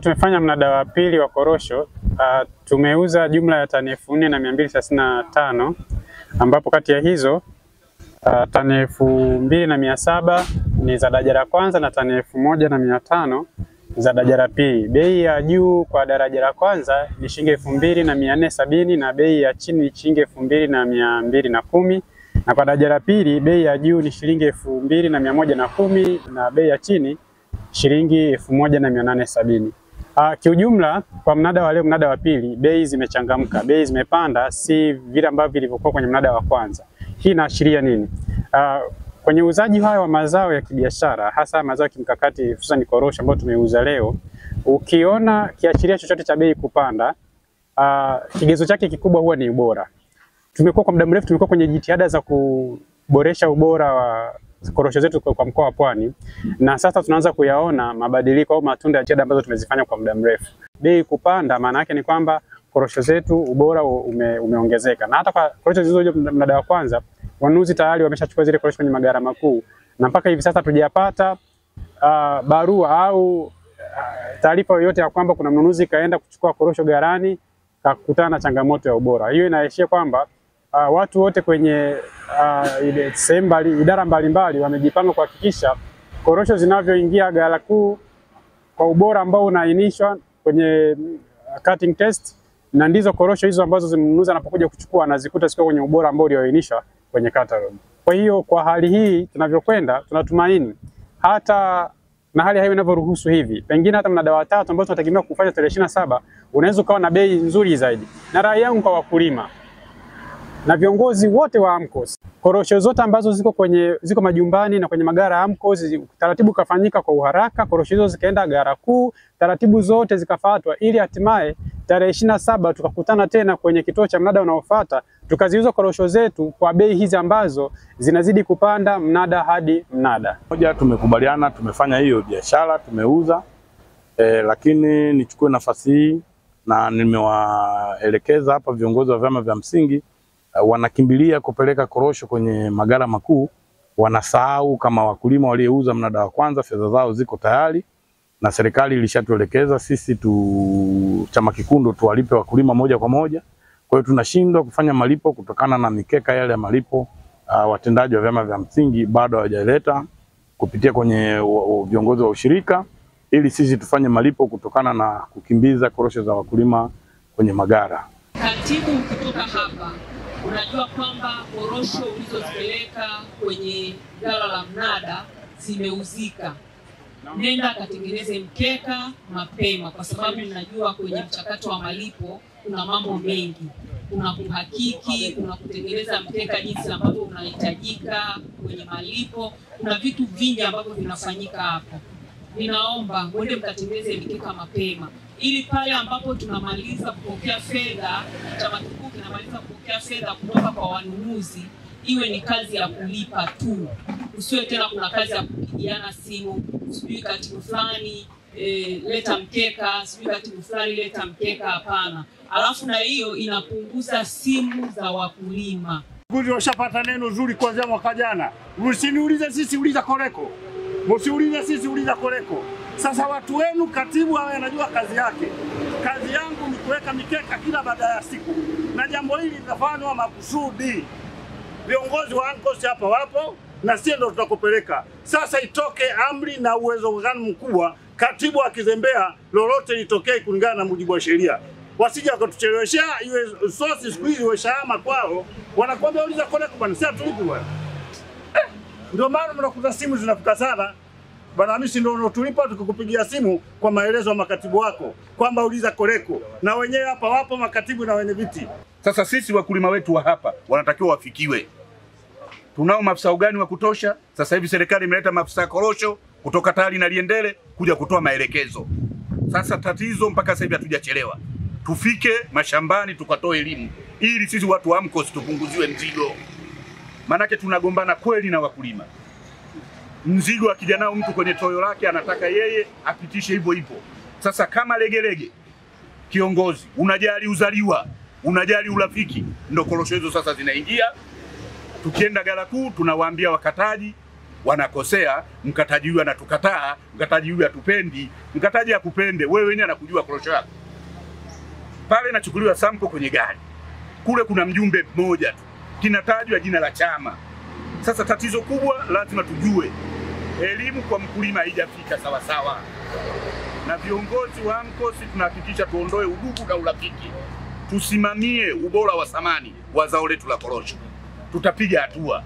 tumefanya mnada wa pili wa korosho. Tumeuza jumla ya tani 4235 ambapo kati ya hizo tani 2700 ni za daraja la kwanza na tani 1500 za daraja la pili. Bei ya juu kwa daraja la kwanza ni shilingi 2470 na bei ya chini ni shilingi 2210, na kwa daraja la pili bei ya juu ni shilingi 2110 na bei ya chini shilingi 1870. Kiujumla kwa mnada wa leo, mnada wa pili, bei zimechangamka, bei zimepanda, si vile ambavyo vilivyokuwa kwenye mnada wa kwanza. Hii inaashiria nini? Kwenye uuzaji haya wa mazao ya kibiashara, hasa mazao ya kimkakati hususan korosho ambayo tumeuza leo, ukiona kiashiria chochote cha bei kupanda, kigezo chake kikubwa huwa ni ubora. Tumekuwa kwa muda mrefu tumekuwa kwenye jitihada za kuboresha ubora wa korosho zetu kwa mkoa wa Pwani, na sasa tunaanza kuyaona mabadiliko au matunda ya jitihada ambazo tumezifanya kwa muda mrefu. Bei kupanda maana yake ni kwamba korosho zetu ubora umeongezeka, na hata kwa korosho zilizoje mnada wa kwanza wanunuzi tayari wameshachukua zile korosho kwenye magara makuu, na mpaka hivi sasa tujapata barua au taarifa yoyote ya kwamba kuna mnunuzi kaenda kuchukua korosho garani kakutana na changamoto ya ubora. Hiyo inaishia kwamba watu wote kwenye idara mbalimbali wamejipanga kuhakikisha korosho zinavyoingia ghala kuu kwa ubora ambao unaainishwa kwenye cutting test, na ndizo korosho hizo ambazo mnunuzi anapokuja kuchukua anazikuta ziko kwenye ubora ambao ulioainishwa kwenye catalog. Kwa hiyo kwa hali hii tunavyokwenda, tunatumaini hata na hali hiyo inavyoruhusu hivi, pengine hata mnada wa tatu ambao tunategemea kufanya tarehe 27 unaweza ukawa na bei nzuri zaidi. Na rai yangu kwa wakulima na viongozi wote wa AMCOS, korosho zote ambazo ziko majumbani na kwenye magara ya AMCOS, taratibu kafanyika kwa uharaka, korosho hizo zikaenda gara kuu, taratibu zote zikafuatwa, ili hatimaye tarehe 27 tukakutana tena kwenye kituo cha mnada unaofuata tukaziuza korosho zetu kwa bei hizi ambazo zinazidi kupanda mnada hadi mnada. Moja, tumekubaliana, tumefanya hiyo biashara, tumeuza, lakini nichukue nafasi hii na nimewaelekeza hapa viongozi wa vyama vya msingi, wanakimbilia kupeleka korosho kwenye magara makuu, wanasahau kama wakulima waliouza mnada wa kwanza fedha zao ziko tayari, na serikali ilishatuelekeza sisi chama kikundi tuwalipe wakulima moja kwa moja. Kwa hiyo tunashindwa kufanya malipo kutokana na mikeka yale ya malipo. Watendaji wa vyama vya msingi bado hawajaleta kupitia kwenye viongozi wa ushirika, ili sisi tufanye malipo kutokana na kukimbiza korosho za wakulima kwenye magara. Katibu, kutoka hapa unajua kwamba korosho ulizozipeleka kwenye ghala la mnada zimeuzika. Nenda katengeneze mkeka mapema, kwa sababu ninajua kwenye mchakato wa malipo kuna mambo mengi. Kuna kuhakiki, kuna kutengeneza mkeka jinsi ambavyo unahitajika kwenye malipo, kuna vitu vingi ambavyo vinafanyika hapo. Ninaomba mwende mkatengeneze mikeka mapema, ili pale ambapo tunamaliza kupokea fedha, chama kikuu kinamaliza kupokea fedha kutoka kwa wanunuzi, iwe ni kazi ya kulipa tu. Usiwe tena kuna kazi ya kupigiana simu, sijui katibu fulani leta mkeka, sijui katibu fulani leta mkeka, hapana. Alafu na hiyo inapunguza simu za wakulima. Guzi washapata neno zuri kuanzia mwaka jana. Msiniulize sisi, uliza Koreko. Msiulize sisi, uliza Koreko. Sasa watu wenu, katibu hawa anajua kazi yake. Kazi yangu ni kuweka mikeka kila baada ya siku. Na jambo hili linafanywa makusudi. Viongozi wa AMCOS hapa wapo na sisi ndio tutakupeleka. Sasa itoke amri na uwezo mkubwa, katibu akizembea lolote litokee kulingana na mujibu wa sheria. Wasije wakatucheleweshea iwe sosi siku hizi weshahama kwao, wanakuambia uliza Koreko bwana, sasa tulipi bwana. Ndio maana mnakuta simu zinafika sana. Bwana Hamisi ndio unotulipa tukukupigia simu kwa maelezo ya makatibu wako kwamba uliza Koreko, na wenyewe hapa wapo makatibu na wenye viti. Sasa sisi wakulima wetu wa hapa wanatakiwa wafikiwe. Tunao maafisa ugani wa kutosha. Sasa hivi serikali imeleta maafisa korosho kutoka Tali na Liendele kuja kutoa maelekezo. Sasa tatizo mpaka sasa hivi hatujachelewa. Tufike mashambani tukatoe elimu ili sisi watu wa AMCOS tupunguziwe mzigo. Manake tunagombana kweli na wakulima. Mzigo akija nao mtu kwenye toyo lake anataka yeye apitishe hivyo hivyo. Sasa kama legelege kiongozi unajali uzaliwa, unajali urafiki, ndo korosho hizo sasa zinaingia. Tukienda ghala kuu tunawaambia wakataji wanakosea. Mkataji huyu anatukataa, mkataji huyu hatupendi, mkataji akupende wewe, wenyewe anakujua korosho yako. Pale inachukuliwa sample kwenye gari, kule kuna mjumbe mmoja tu, kinatajwa jina la chama. Sasa tatizo kubwa, lazima tujue elimu kwa mkulima haijafika sawa sawa, na viongozi wa AMCOS tunahakikisha tuondoe udugu na urafiki, tusimamie ubora wa thamani wa zao letu la korosho, tutapiga hatua.